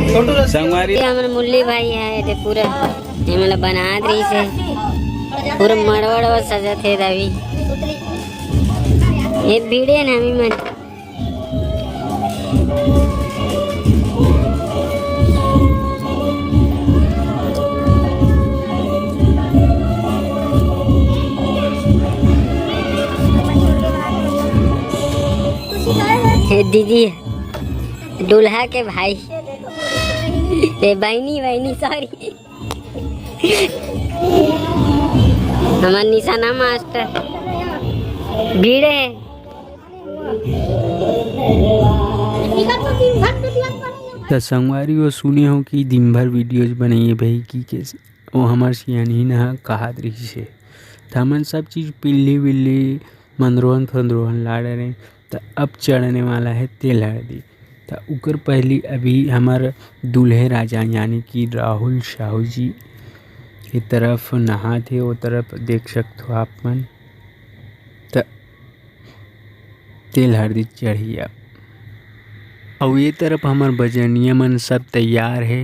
संगवारी हमर मुल्ली भाई है ते पूरा ये मतलब बना रही से पूरा मड़वड़ सजा थे रवि ये भीड़े ना हमी मन दीदी दूल्हा के भाई बहनी सॉरी हमार निशाना मास्टर भीड़ है। तो संगवारी वो सुने हो कि दिन भर वीडियोज बनाइए भाई की कैसे वो हमार सियानी ना कहा रही से तो हमन सब चीज़ पिल्ली विल्ली मंदरोहन फंदरोहन ला रहे। तो अब चढ़ने वाला है तेल हल्दी। तो उकर पहली अभी हमार दूल्हे राजा यानी कि राहुल शाहू जी की तरफ नहा थे वो तरफ देख सकते हो आप मन। तो तेल हल्दी चढ़ी अब और ये तरफ हमार बजनिया मन सब तैयार है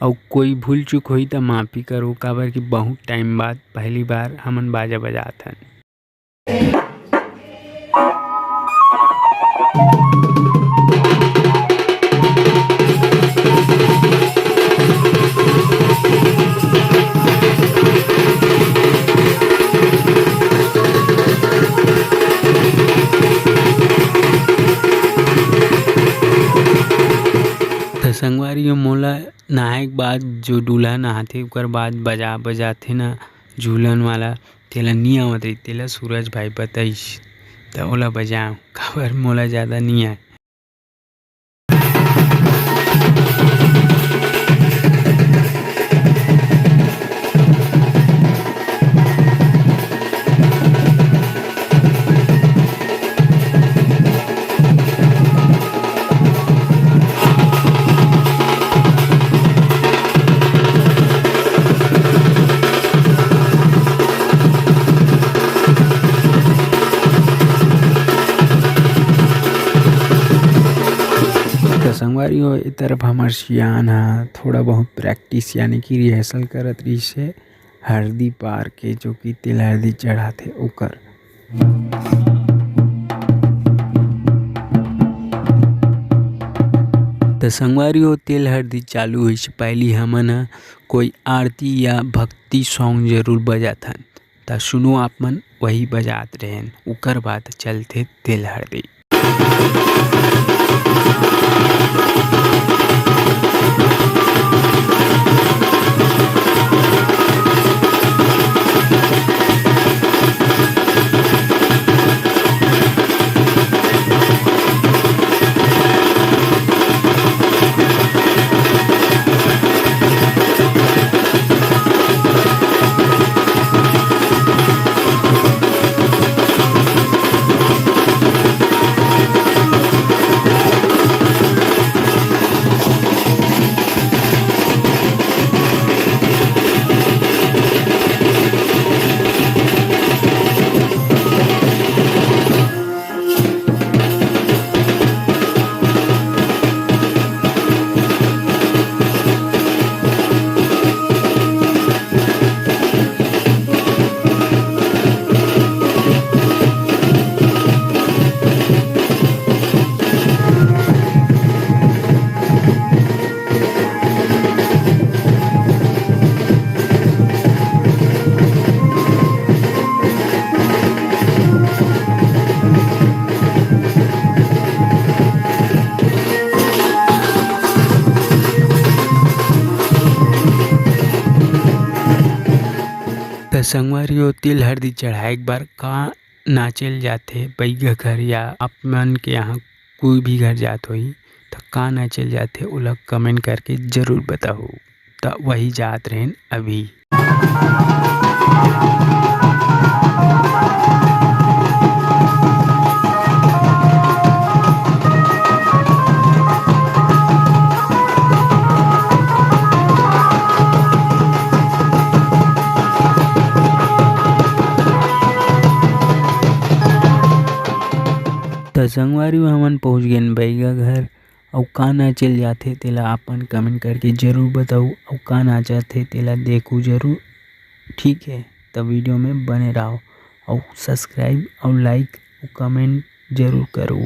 और कोई भूल चूक हुई तो माफ़ी करो काबर कि बहुत टाइम बाद पहली बार हमन बाजा बजात हन। संगवारी मोला नहाए के बाद जो दूल्हा नहाते उकर बाद बजाते ना झूलन वाला तेला नहीं आवत रही तेला सूरज भाई बताइस तो ओला बजाओ काबर मोला ज़्यादा नहीं आए। संगवारी हो इस तरफ हमार सियान हा थोड़ा बहुत प्रैक्टिस यानी कि रिहर्सल करत रही से हल्दी पार के जो कि तिल हल्दी चढ़ाते ओकर। तो संगवारी हो तेल हल्दी चालू हुई से पहली हमन कोई आरती या भक्ति सॉन्ग जरूर बजाथन। तो सुनो आप मन वही बजात रहें उकर बाद चलते तेल हल्दी। संगवारी हो तिल हल्दी चढ़ाए एक बार कहाँ नाचल जाते बैगा घर या आप मन के यहाँ कोई भी घर जात होई तो कहाँ नाचल जाते ओला कमेंट करके ज़रूर बताओ। तो वही जात रहें अभी। तो संगवारी हमन पहुँच गए बैगा घर अउ का ना चल जाथे तेला अपन कमेंट करके ज़रूर बताऊ, अउ का ना जाथे तेला देखू ज़रूर। ठीक है, तो वीडियो में बने रहो और सब्सक्राइब और लाइक और कमेंट ज़रूर करो।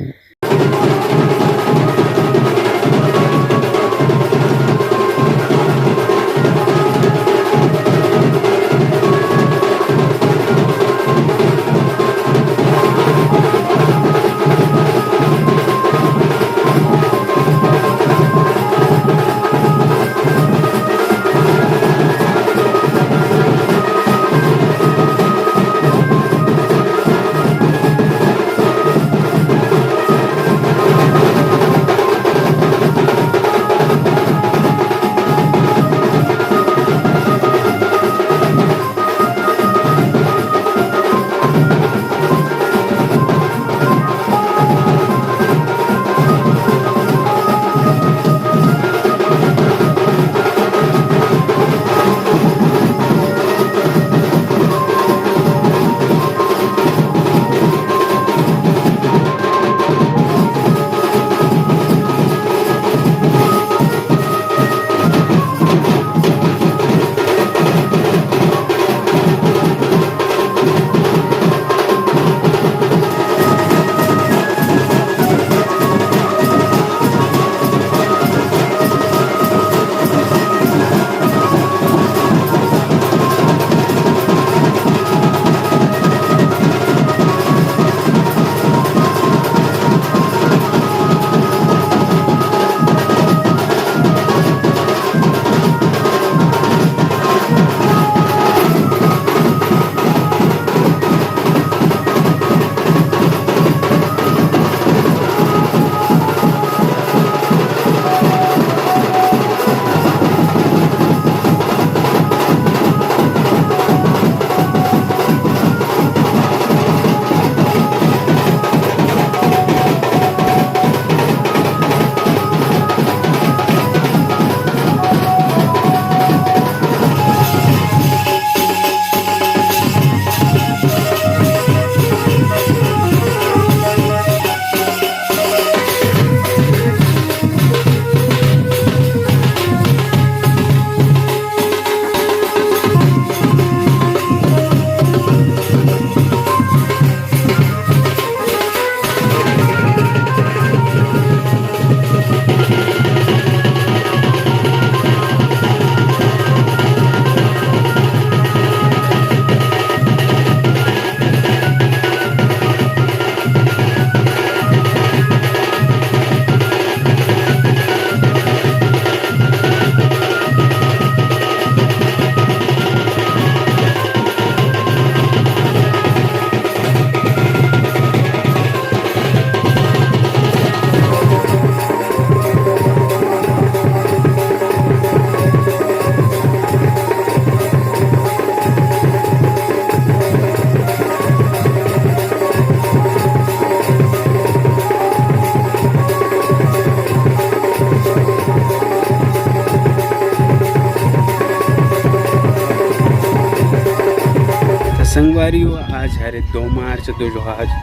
संगवारियों आज है 2 मार्च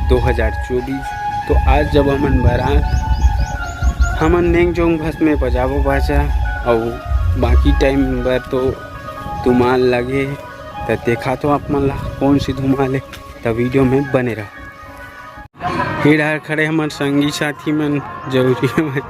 2024। तो आज जब हमन बारात हमन नेंग जोंग भस में बजाबो बाजा और बाकी टाइम बर तो धुमाल लगे तो देखा तो आप मन ला कौन सी धुमाल है, तो वीडियो में बने रहो। फिर खड़े हमारे संगी साथी मन जरूरी है।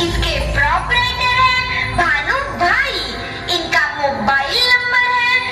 इसके प्रॉपराइटर है भाई, इनका मोबाइल नंबर है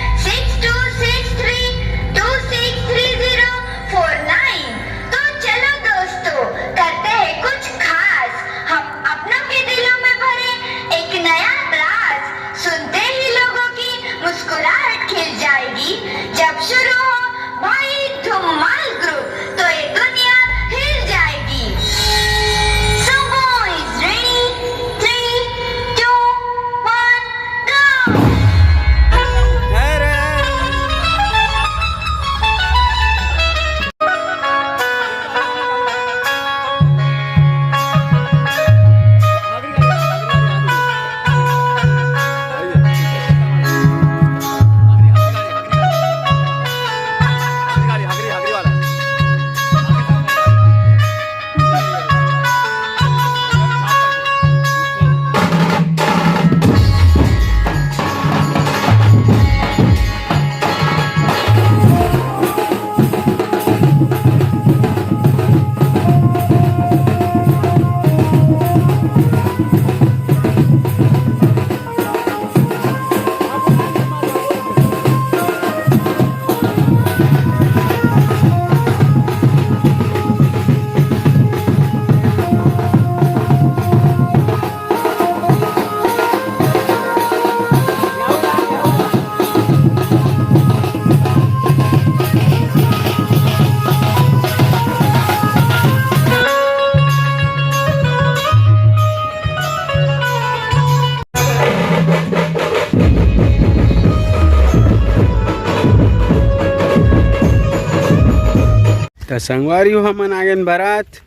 त संगवारी हो हमन आ गए बारात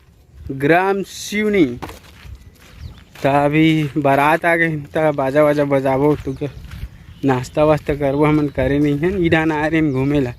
ग्राम शिवनी। त अभी बारात आ गए त बाजा वाजा बजाबो तो के नाश्ता वास्ता करबो। हमन करे नहीं है इडान आ रहे हैं घूमे ला।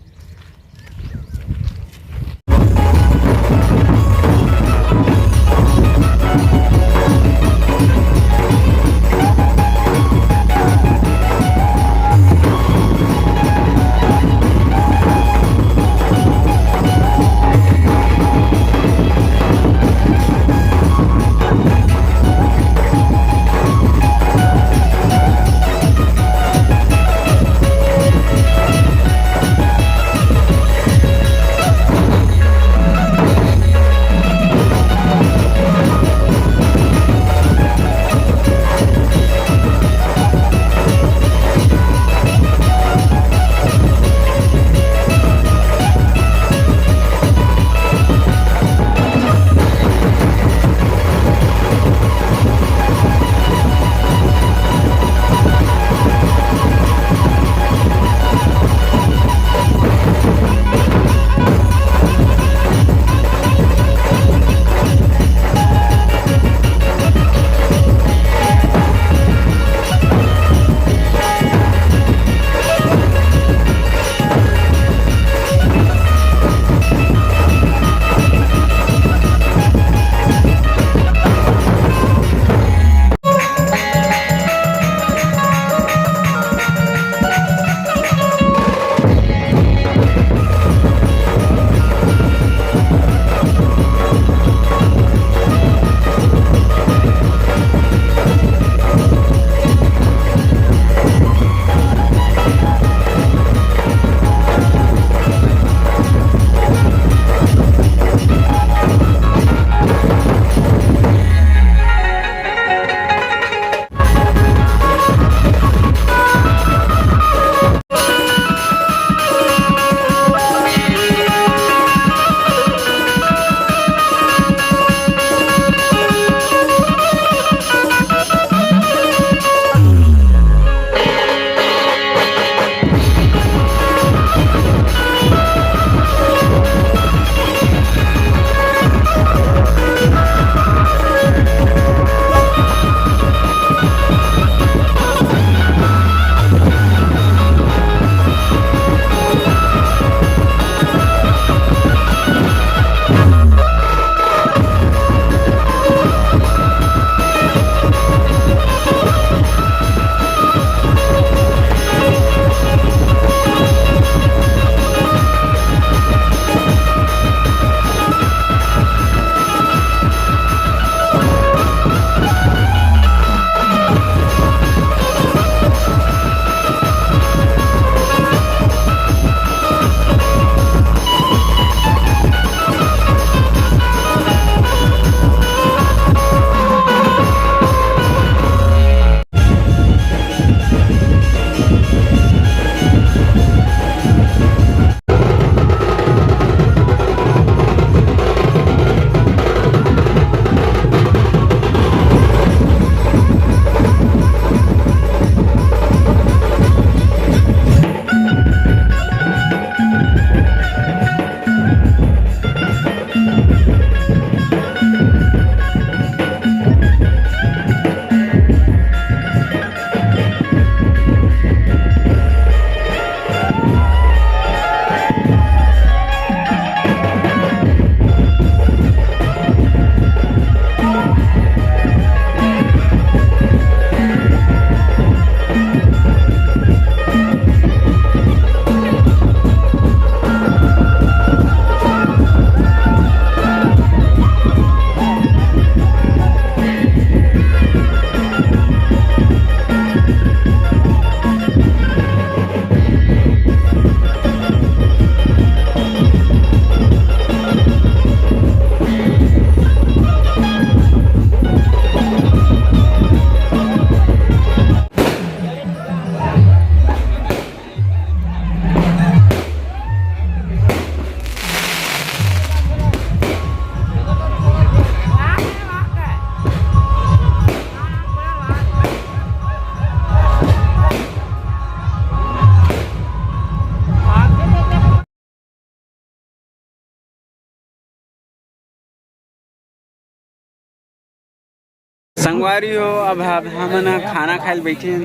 संगवारी हो अब हम खाना खाए बैठे हैं।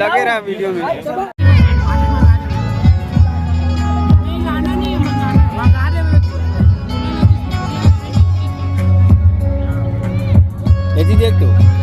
लगे रहा वीडियो में। देख तो